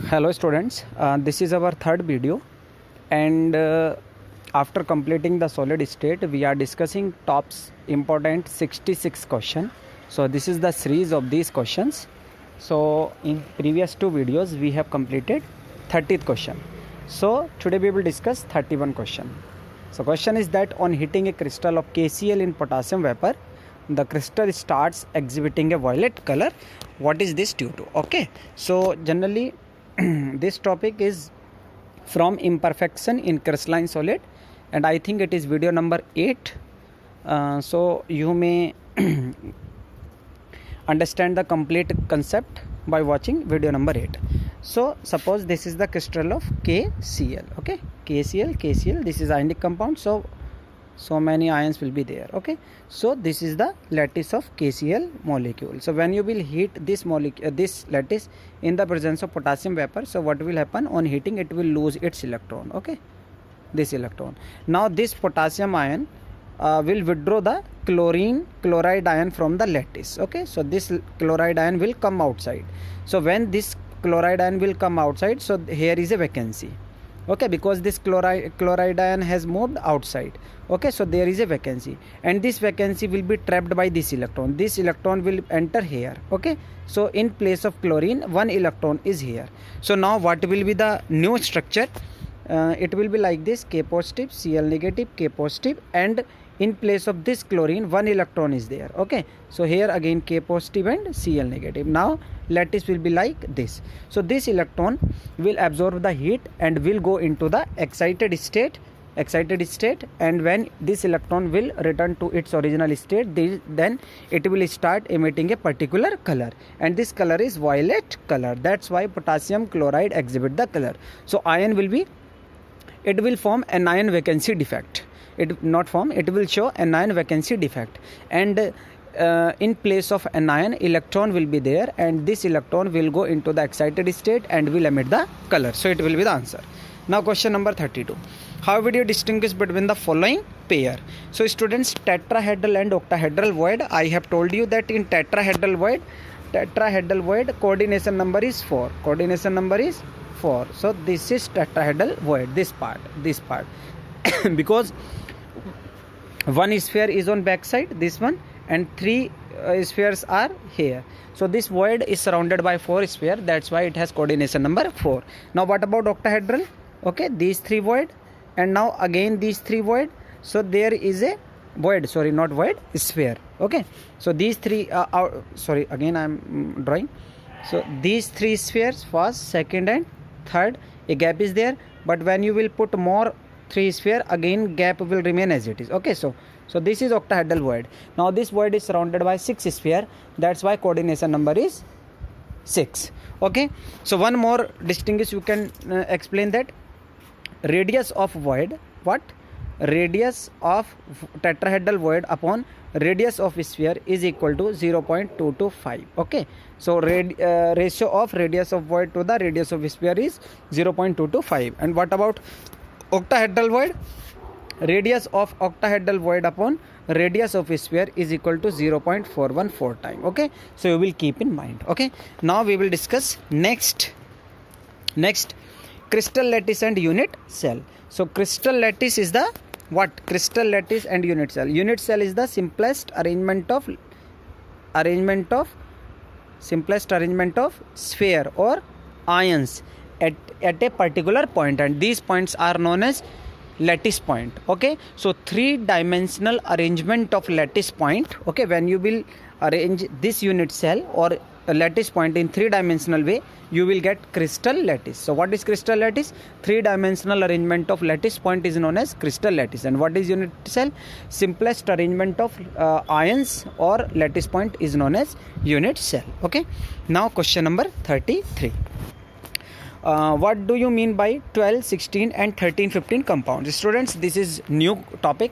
Hello students, this is our third video, and after completing the solid state we are discussing tops important 66 question. So this is the series of these questions. So in previous two videos we have completed 30th question. So today we will discuss 31 question. So question is that on heating a crystal of KCl in potassium vapor, the crystal starts exhibiting a violet color. What is this due to? Okay, so generally this topic is from imperfection in crystalline solid, and I think it is video number 8. So you may understand the complete concept by watching video number 8. So suppose this is the crystal of KCl. Okay, KCl, this is ionic compound, so many ions will be there. Okay, so this is the lattice of KCl molecule. So when you will heat this molecule, this lattice in the presence of potassium vapor, so what will happen on heating? It will lose its electron. Okay, this electron. Now this potassium ion will withdraw the chloride ion from the lattice. Okay, so this chloride ion will come outside. So when this chloride ion will come outside, so here is a vacancy. Okay, because this chloride ion has moved outside. Okay, so there is a vacancy, and this vacancy will be trapped by this electron. This electron will enter here. Okay, so in place of chlorine, one electron is here. So now what will be the new structure? It will be like this: K positive, Cl negative, K positive, and in place of this chlorine, one electron is there. Okay, so here again K positive and Cl negative. Now lattice will be like this. So this electron will absorb the heat and will go into the excited state, and when this electron will return to its original state, then it will start emitting a particular color, and this color is violet color. That's why potassium chloride exhibit the color. So ion will be, it will form anion vacancy defect. It will show anion vacancy defect, and in place of anion, electron will be there, and this electron will go into the excited state and will emit the color. So it will be the answer. Now question number 32. How would you distinguish between the following pair? So students, tetrahedral and octahedral void. I have told you that in tetrahedral void coordination number is 4. So this is tetrahedral void, this part because one sphere is on back side, this one, and 3 spheres are here. So this void is surrounded by 4 spheres. That's why it has coordination number 4. Now what about octahedral? Okay, these 3 void, and now again these 3 void. So there is a void, sphere. Okay, so these 3 again I am drawing. So these 3 spheres, first, second and third, a gap is there, but when you will put more 3 sphere, again gap will remain as it is. Okay, so this is octahedral void. Now this void is surrounded by 6 sphere. That's why coordination number is 6. Okay, so one more distinguish you can explain that radius of void. What? Radius of tetrahedral void upon radius of sphere is equal to 0.225. Okay, so ratio of radius of void to the radius of sphere is 0.225. And what about octahedral void? Radius of octahedral void upon radius of sphere is equal to 0.414 time. Okay, so you will keep in mind. Okay, now we will discuss next crystal lattice and unit cell. So crystal lattice is the what? Crystal lattice and unit cell. Unit cell is the simplest arrangement of sphere or ions at a particular point, and these points are known as lattice point. Okay, so 3-dimensional arrangement of lattice point. Okay, when you will arrange this unit cell or a lattice point in 3-dimensional way, you will get crystal lattice. So what is crystal lattice? 3-dimensional arrangement of lattice point is known as crystal lattice. And what is unit cell? Simplest arrangement of ions or lattice point is known as unit cell. Okay, now question number 33. What do you mean by 12, 16 and 13, 15 compounds? Students, this is new topic.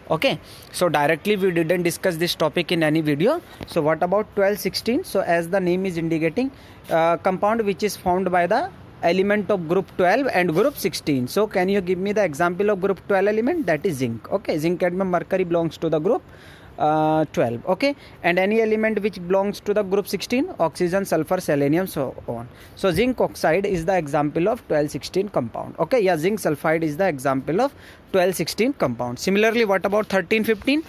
Okay, so directly we didn't discuss this topic in any video. So what about 12, 16? So as the name is indicating, compound which is formed by the element of group 12 and group 16. So can you give me the example of group 12 element? That is zinc. Okay, zinc, cadmium, mercury belongs to the group 12. Okay, and any element which belongs to the group 16, oxygen, sulfur, selenium, so on. So zinc oxide is the example of 1216 compound. Okay, yeah, zinc sulfide is the example of 1216 compound. Similarly, what about 1315?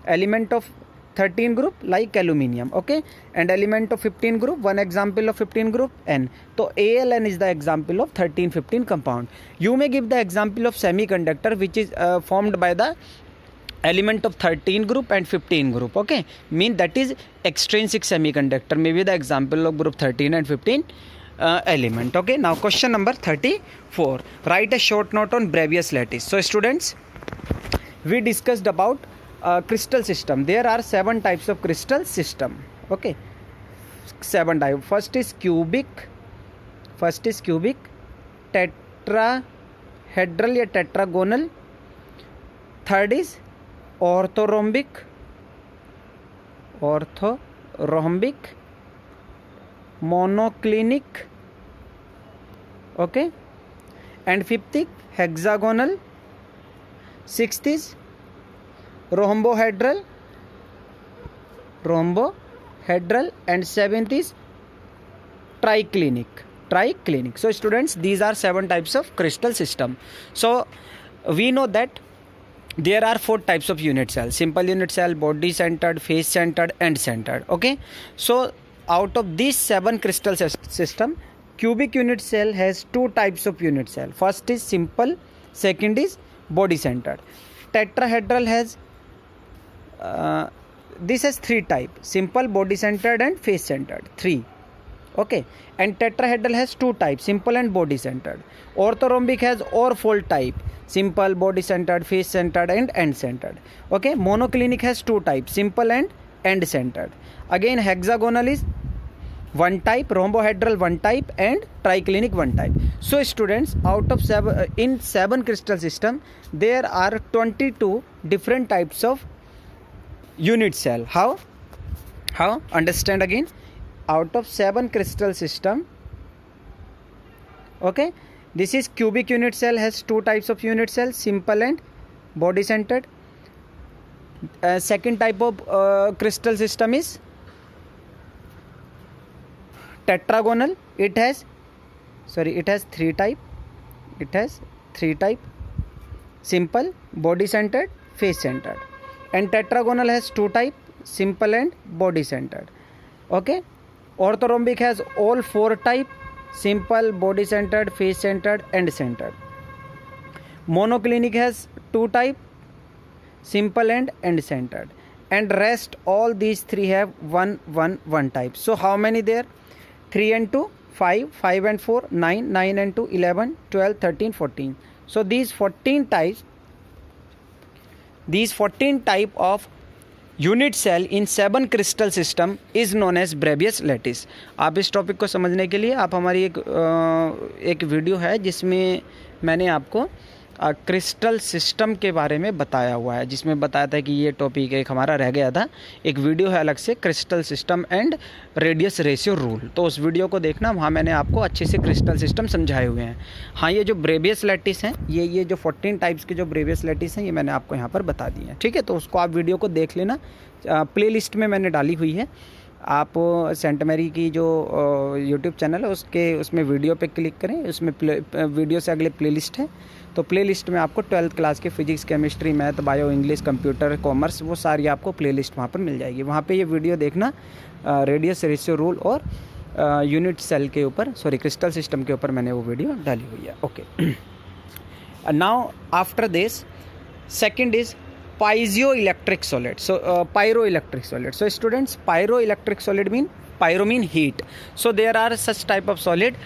Element of 13 group like aluminium. Okay, and element of 15 group, one example of 15 group N. So ALN is the example of 1315 compound. You may give the example of semiconductor which is formed by the element of 13 group and 15 group. Okay, mean that is extrinsic semiconductor, maybe the example of group 13 and 15 element. Okay, now question number 34. Write a short note on Bravais lattice. So students, we discussed about crystal system. There are 7 types of crystal system. Okay, 7 types. First is cubic, tetrahedral या tetragonal. Third is orthorhombic, monoclinic. Okay, and fifth is hexagonal. Sixth is rhombohedral, and seventh is triclinic. So students, these are 7 types of crystal system. So we know that there are 4 types of unit cell: simple unit cell, body centered, face centered, end centered. Okay, so out of these 7 crystal system, cubic unit cell has 2 types of unit cell. First is simple, second is body centered. Tetrahedral has this has 3 type: simple, body centered, and face centered. 3. Okay, and tetrahedral has 2 types: simple and body centered. Orthorhombic has or-fold type: simple, body centered, face centered, and end centered. Okay, monoclinic has 2 types: simple and end centered. Again, hexagonal is 1 type, rhombohedral 1 type, and triclinic 1 type. So students, out of 7 crystal system, there are 22 different types of unit cell. How? Understand again. Out of 7 crystal system, okay, this is cubic unit cell has 2 types of unit cell: simple and body centered. Second type of crystal system is tetragonal. It has 3 type. Simple, body centered, face centered. And tetragonal has 2 type: simple and body centered. Okay, orthorhombic has all 4 type: simple, body centered, face centered, end centered. Monoclinic has 2 type: simple and end centered. And rest all these 3 have 1 type. So how many there? 3 and 2, 5, 5 and 4, 9, 9 and 2, 11, 12, 13, 14. So these 14 type of unit cell in 7 crystal system is known as Bravais lattice. आप इस topic को समझने के लिए आप हमारी एक video है जिसमें मैंने आपको क्रिस्टल सिस्टम के बारे में बताया हुआ है, जिसमें बताया था कि ये टॉपिक एक हमारा रह गया था. एक वीडियो है अलग से, crystal system and radius ratio rule. तो उस वीडियो को देखना, वहाँ मैंने आपको अच्छे से क्रिस्टल सिस्टम समझाए हुए हैं. हाँ, ये जो ब्रेवियस लैटिस हैं, ये जो 14 टाइप्स के जो ब्रेवियस लैटिस हैं, ये मैंने आपको यहाँ पर बता दिए हैं. ठीक है, तो उसको आप वीडियो को देख लेना. प्ले लिस्ट में मैंने डाली हुई है. आप सेंट मैरी की जो यूट्यूब चैनल है उसमें वीडियो पे क्लिक करें, उसमें वीडियो से अगले प्लेलिस्ट है. तो प्लेलिस्ट में आपको 12th क्लास के physics, chemistry, math, bio, English, computer, commerce, वो सारी आपको प्लेलिस्ट वहाँ पर मिल जाएगी. वहाँ पे ये वीडियो देखना, रेडियस रेशियो रूल और यूनिट सेल के ऊपर, क्रिस्टल सिस्टम के ऊपर मैंने वो वीडियो डाली हुई है. Okay, now after this second is piezoelectric solid. So pyroelectric solid. So students, pyroelectric solid mean heat. So there are such type of solid,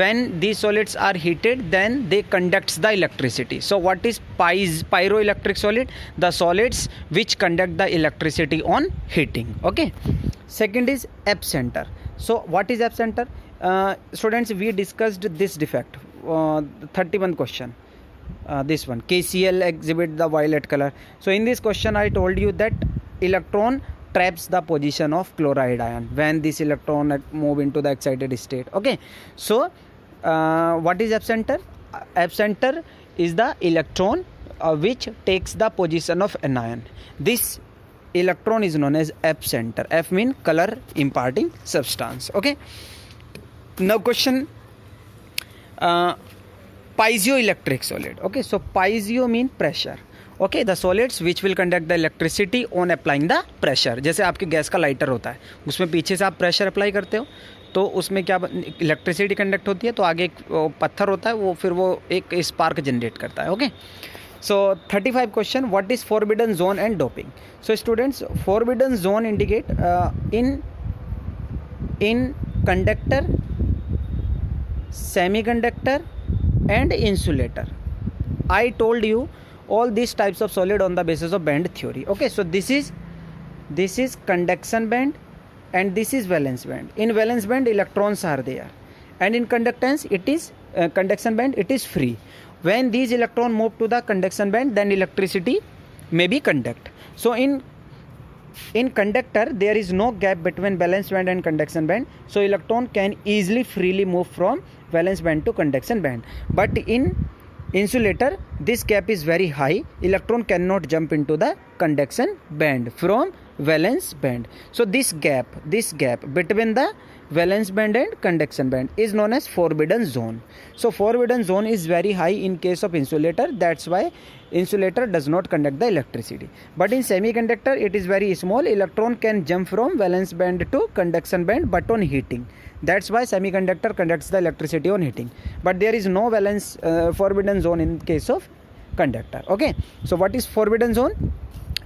when these solids are heated, then they conducts the electricity. So what is pyroelectric solid? The solids which conduct the electricity on heating. Okay, second is epicenter. So what is epicenter? Students, we discussed this defect, 31 question. This one, KCl exhibit the violet color. So in this question I told you that electron traps the position of chloride ion when this electron move into the excited state. Okay, so what is epicenter? Epicenter is the electron which takes the position of an ion. This electron is known as F center. F mean color imparting substance. Okay. Now question, piezoelectric solid. Okay, so piezo mean pressure. Okay, the solids which will conduct the electricity on applying the pressure. जैसे आपके gas का lighter होता है, उसमें पीछे से आप pressure apply करते हो तो उसमें क्या इलेक्ट्रिसिटी कंडक्ट होती है, तो आगे एक पत्थर होता है, वो फिर वो एक स्पार्क जनरेट करता है. Okay, so 35 question, what is forbidden zone and doping. So students, forbidden zone indicate in conductor, semiconductor and insulator. I told you all these types of solid on the basis of band theory. Okay, so this is conduction band and this is valence band. In valence band electrons are there, and in conductance it is conduction band, it is free. When these electron move to the conduction band, then electricity may be conduct. So in conductor there is no gap between valence band and conduction band, so electron can easily freely move from valence band to conduction band. But in insulator this gap is very high, electron cannot jump into the conduction band from valence band. So this gap between the valence band and conduction band is known as forbidden zone. So forbidden zone is very high in case of insulator, that's why insulator does not conduct the electricity. But in semiconductor it is very small, electron can jump from valence band to conduction band but on heating. That's why semiconductor conducts the electricity on heating, but there is no valence forbidden zone in case of conductor. Okay, so what is forbidden zone?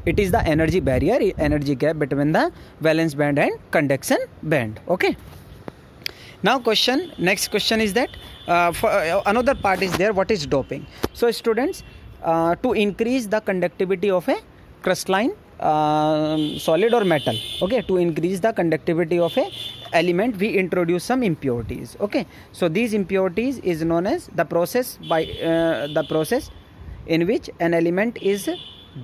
It is the energy barrier, energy gap between the valence band and conduction band. Okay, now next question is that another part is there, what is doping. So students, to increase the conductivity of a crystalline solid or metal, okay, to increase the conductivity of a element, we introduce some impurities. Okay, so these impurities is known as the process in which an element is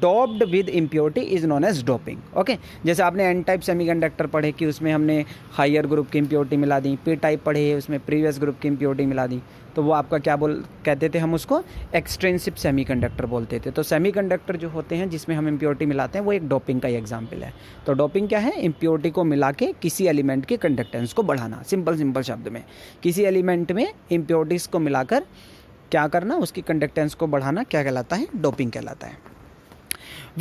doped with impurity is known as doping. Okay, जैसे आपने N type semiconductor पढ़े कि उसमें हमने higher group की impurity मिला दी, P type पढ़े उसमें प्रीवियस ग्रुप की इम्प्योरिटी मिला दी, तो वो आपका क्या कहते थे, हम उसको एक्सट्रिंसिक सेमीकंडक्टर बोलते थे. तो सेमीकंडक्टर जो होते हैं जिसमें हम इम्प्योरिटी मिलाते हैं वो एक डोपिंग का ही एग्जाम्पल है. तो डोपिंग क्या है? इम्प्योरिटी को मिला के किसी एलिमेंट की कंडक्टेंस को बढ़ाना. सिंपल शब्द में किसी एलिमेंट में इम्प्योरिटीज़ को मिलाकर क्या करना, उसकी कंडक्टेंस को बढ़ाना क्या कहलाता है? डोपिंग कहलाता है.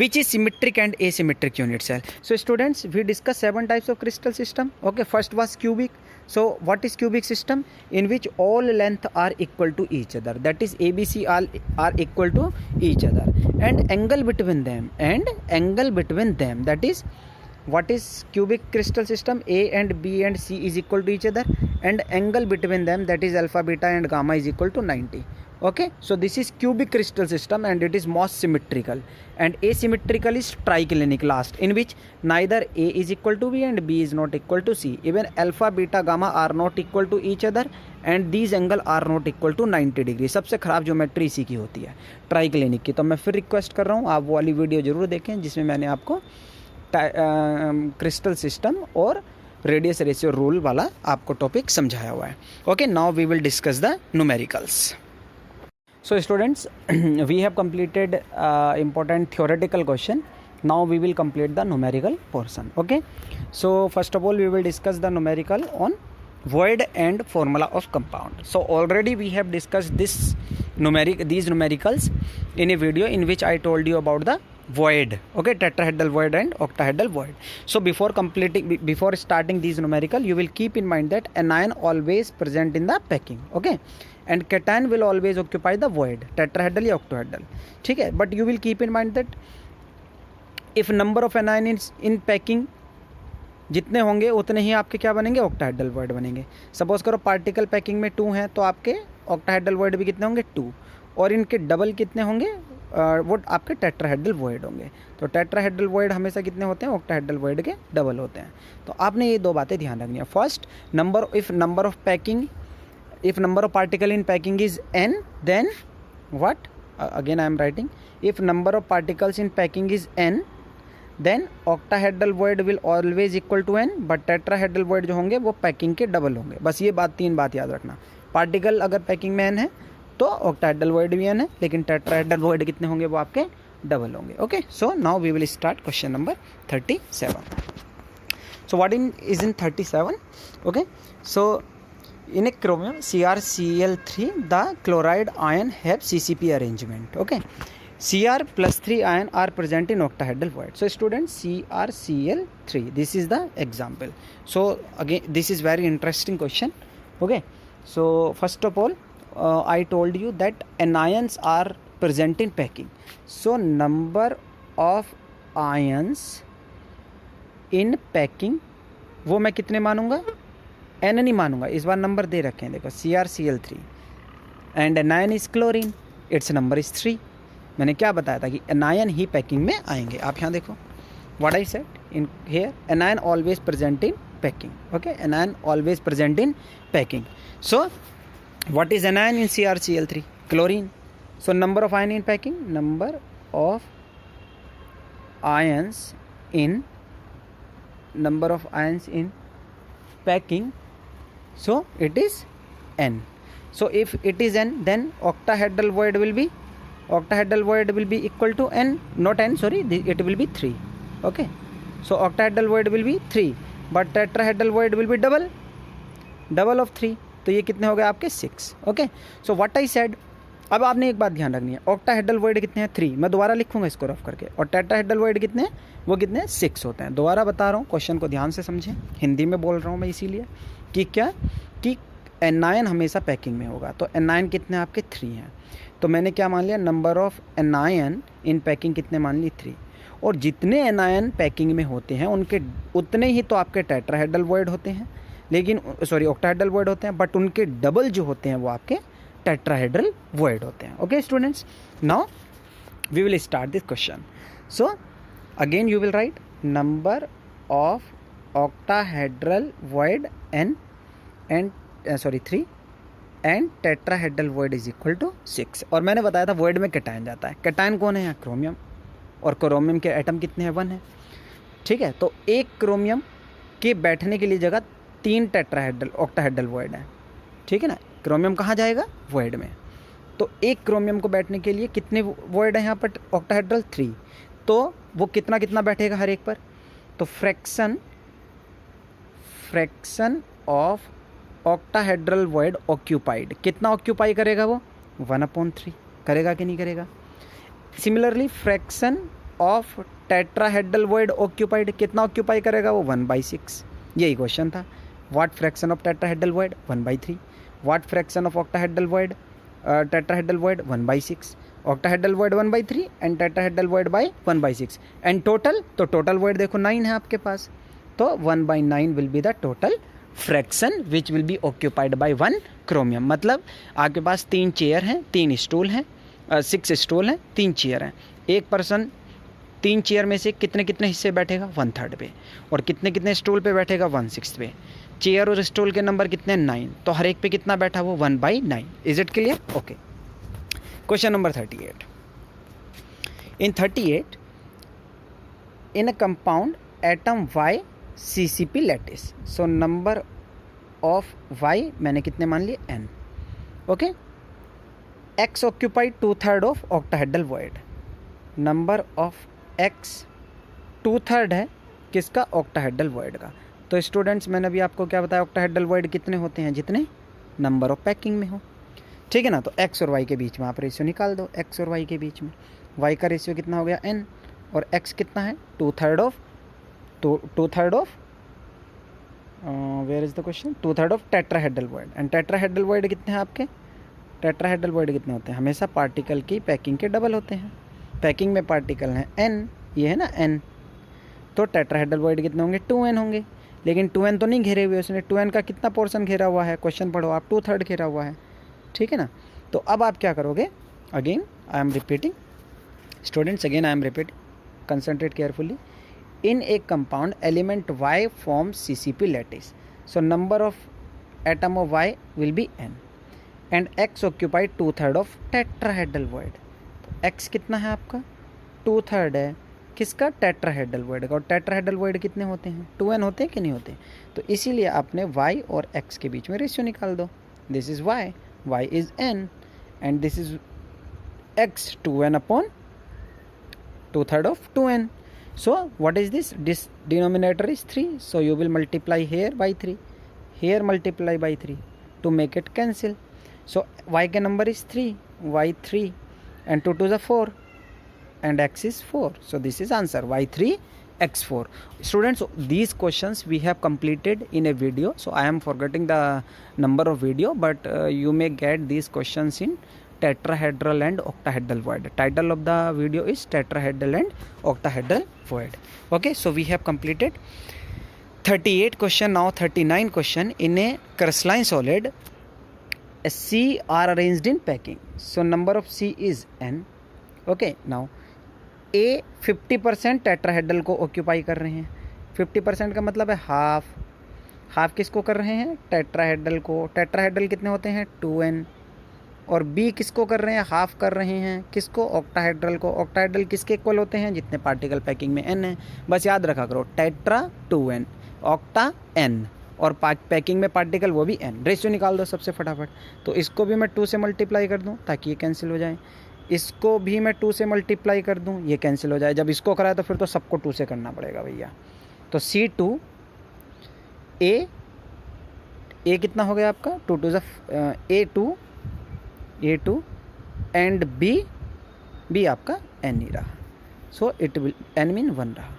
Which is symmetric and asymmetric unit cell. So students, we discussed 7 types of crystal system. Okay, first was cubic. So what is cubic system? In which all length are equal to each other, that is ABC are equal to each other, and angle between them, that is, what is cubic crystal system? A and B and C is equal to each other, and angle between them, that is alpha, beta and gamma is equal to 90. Okay, so this is cubic crystal system and it is most symmetrical. And asymmetrical is triclinic last, in which neither A is equal to B and B is not equal to C. Even alpha, beta, gamma are not equal to each other and these angle are not equal to 90 degree. सबसे ख़राब geometry इसी की होती है, triclinic की. तो मैं फिर रिक्वेस्ट कर रहा हूँ आप वो वाली वीडियो ज़रूर देखें जिसमें मैंने आपको क्रिस्टल सिस्टम और रेडियस रेशियो रूल वाला आपको टॉपिक समझाया हुआ है. Okay, now we will discuss the numericals. So students, we have completed important theoretical question. Now we will complete the numerical portion. Okay, so first of all we will discuss the numerical on void and formula of compound. So already we have discussed these numericals in a video in which I told you about the void. Okay, tetrahedral void and octahedral void. So before starting these numerical, you will keep in mind that anion always present in the packing. Okay, and cation will always occupy the void, tetrahedral या octahedral. ठीक है, but you will keep in mind that if number of anion is in packing, जितने होंगे उतने ही आपके क्या बनेंगे? Octahedral void बनेंगे. सपोज करो पार्टिकल पैकिंग में 2 हैं तो आपके ऑक्टाहेड्रल वॉइड भी कितने होंगे? 2. और इनके डबल कितने होंगे? वो आपके टेट्राहेड्रल वॉइड होंगे. तो टेट्राहेड्रल वॉइड हमेशा कितने होते हैं? ऑक्टाहेड्रल वॉइड के डबल होते हैं. तो आपने ये 2 बातें ध्यान रखनी है. First, if number of particle in packing is n, then what? Again I am writing, if number of particles in packing is n, then octahedral void will always equal to n, but tetrahedral void जो होंगे वो packing के double होंगे. बस ये 3 बात याद रखना. पार्टिकल अगर पैकिंग में n है तो ऑक्टाहेड्रल वॉइड भी n है, लेकिन टेट्राहेड्रल वॉइड कितने होंगे? वो आपके डबल होंगे. Okay, so now we will start question number 37. So what is in 37? Okay, so in a chromium CrCl3 the chloride ion have CCP arrangement. Okay, Cr plus 3 ion are present in octahedral void. So students, CrCl3, this is the example. So again this is very interesting question. Okay, so first of all I told you that anions are present in packing. So number of ions in packing वो मैं कितने मानूंगा, N नहीं मानूंगा. इस बार number दे रखे हैं, देखो CrCl3 and anion is chlorine, it's number is 3. मैंने क्या बताया था कि एनायन ही पैकिंग में आएंगे. आप यहाँ देखो what I said in here, anion always present in packing. Okay, anion always present in packing. So what is anion in CrCl3? Chlorine. So number of ion in packing, number of ions in number of ions in packing, so it is n. So if it is n, then octahedral void will be equal to n, not n, sorry, it will be 3. Okay, so octahedral void will be 3, but tetrahedral void will be double of 3. तो ये कितने हो गए आपके 6. Okay, so what I said. अब आपने एक बात ध्यान रखनी है, ऑक्टाहेड्रल वॉइड कितने हैं 3. मैं दोबारा लिखूंगा इसको रफ करके. और टेट्राहेड्रल वॉइड कितने हैं, वो कितने हैं 6 होते हैं. दोबारा बता रहा हूँ, क्वेश्चन को ध्यान से समझें, हिंदी में बोल रहा हूँ मैं इसीलिए कि क्या कि एनायन हमेशा पैकिंग में होगा. तो एनायन कितने आपके 3 हैं. तो मैंने क्या मान लिया, number of anion in packing कितने मान ली 3. और जितने एनायन पैकिंग में होते हैं उनके उतने ही तो आपके टेट्राहेड्रल वॉइड होते हैं, लेकिन सॉरी ऑक्टाहेड्रल वॉइड होते हैं, बट उनके डबल जो होते हैं वो आपके tetrahedral void होते हैं. Okay students, now we will start this question. So again you will write number of octahedral void n and 3 and tetrahedral void is equal to 6. और मैंने बताया था void में कैटायन जाता है. कैटायन कौन है यहाँ, क्रोमियम. और क्रोमियम के एटम कितने हैं, 1 है. ठीक है, तो एक क्रोमियम के बैठने के लिए जगह 3 टेट्राहेड्रल ऑक्टाहेड्रल वॉइड है. ठीक है ना, क्रोमियम कहाँ जाएगा, वॉइड में. तो एक क्रोमियम को बैठने के लिए कितने वॉइड है यहाँ पर, ऑक्टाहेड्रल 3. तो वो कितना कितना बैठेगा हर एक पर. तो fraction of octahedral void occupied, कितना ऑक्यूपाई करेगा वो, 1/3 करेगा कि नहीं करेगा. Similarly fraction of tetrahedral void occupied कितना ऑक्यूपाई करेगा वो, 1/6. यही क्वेश्चन था. What fraction of tetrahedral void, 1/3. What fraction of octahedral void, tetrahedral void, 1/6. Octahedral void 1/3 and tetrahedral void by 1/6. And total, तो total void देखो 9 है आपके पास. तो 1/9 will be the total fraction which will be occupied by 1 chromium. मतलब आपके पास 3 chair हैं, 3 stool हैं, 6 stool हैं, 3 चेयर हैं. एक पर्सन 3 चेयर में से कितने कितने हिस्से बैठेगा, 1/3 पे. और कितने कितने स्टूल पे बैठेगा, 1/6 पे. चेयर और स्टूल के नंबर कितने, 9. तो हर एक पे कितना बैठा, वो 1/9. Is it clear. Okay, question number 38. In 38 in a compound atom Y CCP lattice. So number of Y मैंने कितने मान लिए, n. Okay, X occupied 2/3 of octahedral void. Number of X 2/3 है किसका, ऑक्टाहेड्रल वॉइड का. तो स्टूडेंट्स मैंने अभी आपको क्या बताया, ऑक्टाहेड्रल वॉइड कितने होते हैं, जितने नंबर ऑफ पैकिंग में हो. ठीक है ना. तो x और y के बीच में आप रेशियो निकाल दो. x और y के बीच में y का रेशियो कितना हो गया, n. और x कितना है, 2/3 of where is the question, 2/3 of tetrahedral void. And tetrahedral void कितने हैं आपके, टेट्राहेड्रल वॉइड कितने होते हैं, हमेशा पार्टिकल की पैकिंग के डबल होते हैं. पैकिंग में पार्टिकल हैं n, ये है ना n. तो टेट्राहेड्रल वॉइड कितने होंगे, 2n होंगे. लेकिन 2n तो नहीं घेरे हुए उसने, 2n का कितना पोर्शन घेरा हुआ है, क्वेश्चन पढ़ो आप, 2/3 घेरा हुआ है. ठीक है ना. तो अब आप क्या करोगे, again I am repeating students, again I am repeating, concentrate carefully. In A compound element Y forms CCP lattice. So number of atom of Y will be n and X occupied 2/3 of tetrahedral void. तो X कितना है आपका, 2/3 है किसका, tetrahedral void का. और tetrahedral void कितने होते हैं, 2n होते हैं कि नहीं होते. तो इसीलिए आपने y और x के बीच में रेशियो निकाल दो. This is y is n and this is x, 2n/n 2/3 of 2n. So what is this? This denominator is 3. So you will multiply here by 3. Here multiply by 3 to make it cancel. So y का number is 3, y 3 and 2 to the 4 and x is 4. So this is answer y3 x4. Students, these questions we have completed in a video. So I am forgetting the number of video, but you may get these questions in tetrahedral and octahedral void. Title of the video is tetrahedral and octahedral void. Okay, so we have completed 38 question. Now 39 question. In a crystalline solid, C are arranged in packing. So number of C is n. Okay, now A 50% tetrahedral को occupy कर रहे हैं. 50% का मतलब है half किसको कर रहे हैं? टेट्राहेड्रल को. टेट्राहेड्रल कितने होते हैं? 2n. और B किसको कर रहे हैं? हाफ कर रहे हैं. किसको? ऑक्टाहेड्रल को. ऑक्टाहेड्रल किसके इक्वल होते हैं? जितने पार्टिकल पैकिंग में n है. बस याद रखा करो, टेट्रा 2n, ऑक्टा n, और पैकिंग में पार्टिकल वो भी n. रेशियो निकाल दो सबसे फटाफट. तो इसको भी मैं 2 से मल्टीप्लाई कर दूं ताकि ये कैंसिल हो जाए. इसको भी मैं 2 से मल्टीप्लाई कर दूं, ये कैंसिल हो जाए. जब इसको कराए तो फिर तो सबको 2 से करना पड़ेगा भैया. तो C2 A कितना हो गया आपका? 2 to the A2 and B आपका n ही रहा. So it will n mean 1 रहा.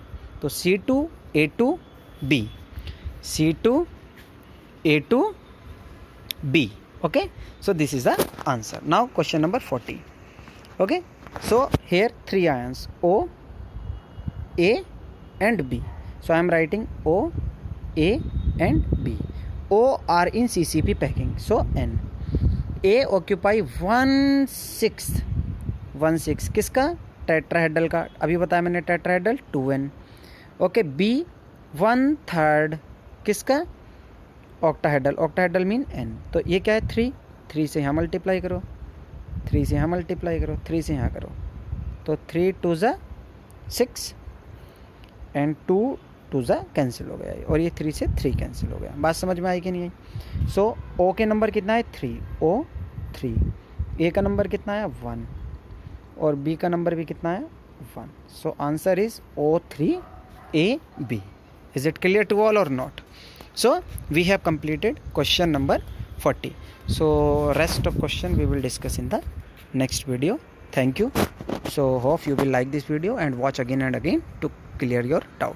तो C2 A2 B, C2 A2 B. Okay, so this is the answer. Now question number 40. Okay, so here 3 ions O, A and B. So I am writing O, A and B. O are in CCP packing, so N. A occupy 1/6 किसका? Tetrahedral का. अभी बताया मैंने tetrahedral 2n. Okay, B 1/3 किसका? Octahedral. Octahedral mean n. तो ये क्या है? 3 से यहाँ मल्टीप्लाई करो, 3 से यहाँ मल्टीप्लाई करो, 3 से यहाँ करो. तो 3 2 ज़ा 6 एंड 2 2 ज़ा कैंसिल हो गया, और ये 3 से 3 कैंसिल हो गया. बात समझ में आई कि नहीं आई? सो O के नंबर कितना है? 3. O 3. A का नंबर कितना है? 1. और B का नंबर भी कितना है? 1. So answer is O3AB. Is it clear to all or not? So we have completed question number 40. So rest of question we will discuss in the next video. Thank you. So hope you will like this video and watch again and again to clear your doubt.